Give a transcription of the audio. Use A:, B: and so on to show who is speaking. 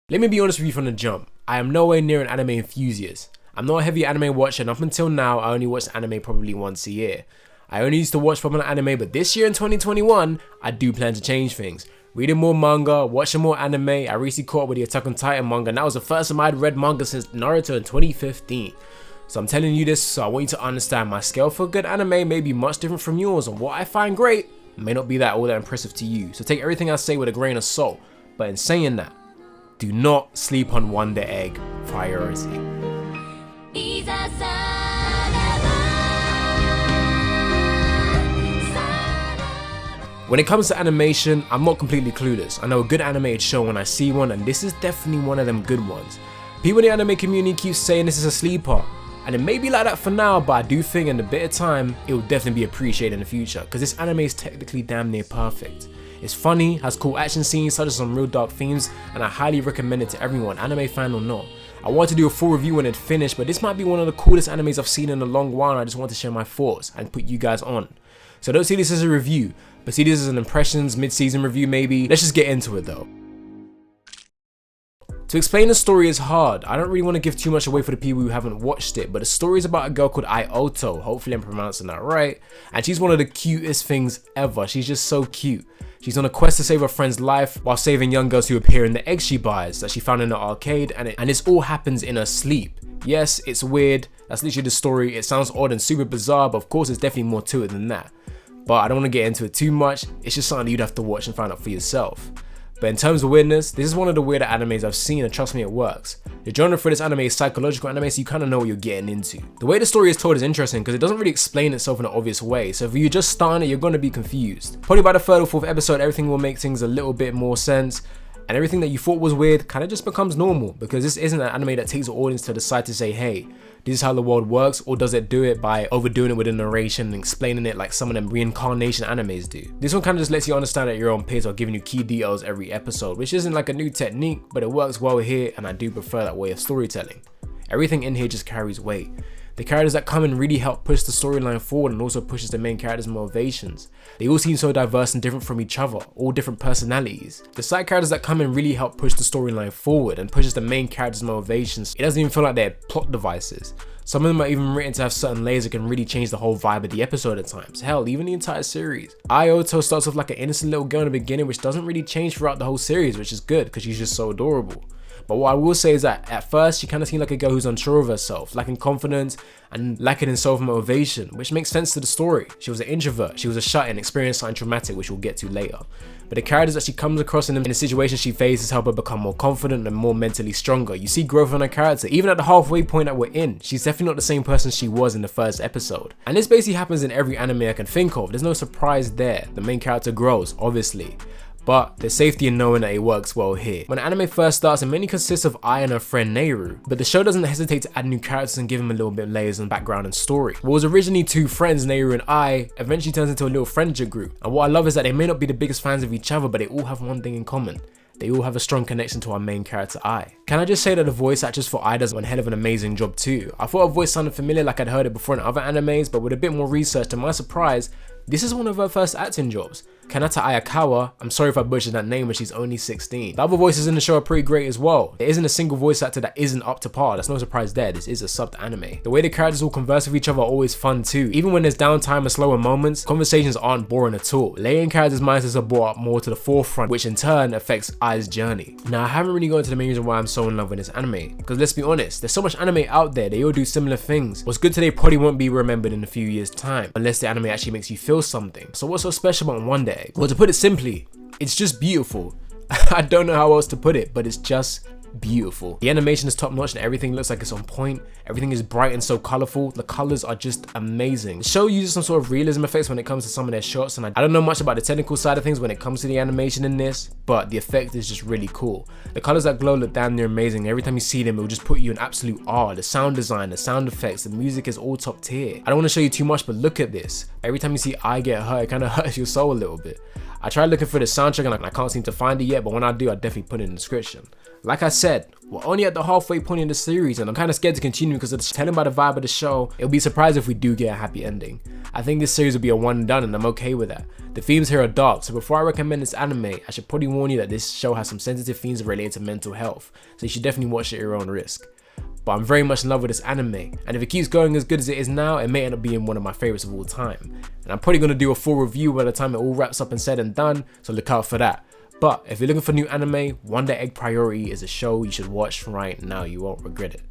A: Let me be honest with you from the jump. I am nowhere near an anime enthusiast. I'm not a heavy anime watcher, and up until now, I only watch anime probably once a year. I only used to watch popular anime, but this year in 2021, I do plan to change things. Reading more manga, watching more anime. I recently caught up with the Attack on Titan manga, and that was the first time I'd read manga since Naruto in 2015. So I'm telling you this so I want you to understand my scale for good anime may be much different from yours, and what I find great may not be all that impressive to you. So take everything I say with a grain of salt. But in saying that, do not sleep on Wonder Egg Priority. When it comes to animation, I'm not completely clueless. I know a good animated show when I see one, and this is definitely one of them good ones. People in the anime community keep saying this is a sleeper, and it may be like that for now, but I do think in a bit of time, it will definitely be appreciated in the future, because this anime is technically damn near perfect. It's funny, has cool action scenes, touches some real dark themes, and I highly recommend it to everyone, anime fan or not. I wanted to do a full review when it finished, but this might be one of the coolest animes I've seen in a long while, and I just want to share my thoughts and put you guys on. So don't see this as a review, but see this as an impressions, mid-season review maybe. Let's just get into it though. To explain the story is hard. I don't really want to give too much away for the people who haven't watched it, but the story is about a girl called Ai Oto, hopefully I'm pronouncing that right, and she's one of the cutest things ever. She's just so cute. She's on a quest to save her friend's life while saving young girls who appear in the eggs she buys that she found in the arcade, and this all happens in her sleep. Yes, it's weird, that's literally the story. It sounds odd and super bizarre, but of course there's definitely more to it than that. But I don't want to get into it too much, it's just something you'd have to watch and find out for yourself. But in terms of weirdness, this is one of the weirder animes I've seen, and trust me, it works. The genre for this anime is psychological anime, so you kind of know what you're getting into. The way the story is told is interesting because it doesn't really explain itself in an obvious way, so if you're just starting it, you're going to be confused. Probably by the third or fourth episode, everything will make things a little bit more sense, and everything that you thought was weird kind of just becomes normal, because this isn't an anime that takes the audience to the side to say, hey, this is how the world works, or does it do it by overdoing it with a narration and explaining it like some of them reincarnation animes do. This one kind of just lets you understand at your own pace while giving you key details every episode, which isn't like a new technique, but it works well here, and I do prefer that way of storytelling. Everything in here just carries weight. The characters that come in really help push the storyline forward and also pushes the main character's motivations. They all seem so diverse and different from each other, all different personalities. The side characters that come in really help push the storyline forward and pushes the main character's motivations. It doesn't even feel like they're plot devices. Some of them are even written to have certain layers that can really change the whole vibe of the episode at times. Hell, even the entire series. Ai Oto starts off like an innocent little girl in the beginning, which doesn't really change throughout the whole series, which is good because she's just so adorable. But what I will say is that at first she kind of seemed like a girl who's unsure of herself, lacking confidence and lacking in self-motivation, which makes sense to the story. She was an introvert, she was a shut-in, experienced something traumatic, which we'll get to later. But the characters that she comes across in the situations she faces help her become more confident and more mentally stronger. You see growth in her character, even at the halfway point that we're in. She's definitely not the same person she was in the first episode. And this basically happens in every anime I can think of. There's no surprise there. The main character grows, obviously. But there's safety in knowing that it works well here. When the anime first starts, it mainly consists of Ai and her friend Neiru, but the show doesn't hesitate to add new characters and give them a little bit of layers and background and story. What was originally two friends, Neiru and Ai, eventually turns into a little friendship group. And what I love is that they may not be the biggest fans of each other, but they all have one thing in common. They all have a strong connection to our main character, Ai. Can I just say that the voice actress for Ai does one hell of an amazing job too. I thought her voice sounded familiar like I'd heard it before in other animes, but with a bit more research, to my surprise, this is one of her first acting jobs. Kanata Ayakawa, I'm sorry if I butchered that name, but she's only 16. The other voices in the show are pretty great as well. There isn't a single voice actor that isn't up to par. That's no surprise there, this is a subbed anime. The way the characters all converse with each other are always fun too. Even when there's downtime or slower moments, conversations aren't boring at all. Laying characters' mindsets are brought up more to the forefront, which in turn affects Ai's journey. Now I haven't really gone into the main reason why I'm so in love with this anime, because let's be honest, there's so much anime out there, they all do similar things. What's good today probably won't be remembered in a few years' time, unless the anime actually makes you feel something. So what's so special about Wonder Egg? Well, to put it simply, it's just beautiful. I don't know how else to put it, but it's just beautiful. The animation is top notch and everything looks like it's on point. Everything is bright and so colorful. The colors are just amazing. The show uses some sort of realism effects when it comes to some of their shots, and I don't know much about the technical side of things when it comes to the animation in this, but the effect is just really cool. The colors that glow look damn near amazing. Every time you see them, it will just put you in absolute awe. The sound design, the sound effects, the music is all top tier. I don't want to show you too much, but look at this. Every time you see Ai get hurt, it kind of hurts your soul a little bit. I tried looking for the soundtrack and I can't seem to find it yet, but when I do, I definitely put it in the description. Like I said, we're only at the halfway point in the series and I'm kind of scared to continue because it's telling by the vibe of the show, it'll be surprised if we do get a happy ending. I think this series will be a one and done and I'm okay with that. The themes here are dark, so before I recommend this anime, I should probably warn you that this show has some sensitive themes related to mental health, so you should definitely watch it at your own risk. But I'm very much in love with this anime, and if it keeps going as good as it is now, it may end up being one of my favorites of all time. And I'm probably going to do a full review by the time it all wraps up and said and done, so look out for that. But if you're looking for new anime, Wonder Egg Priority is a show you should watch right now, you won't regret it.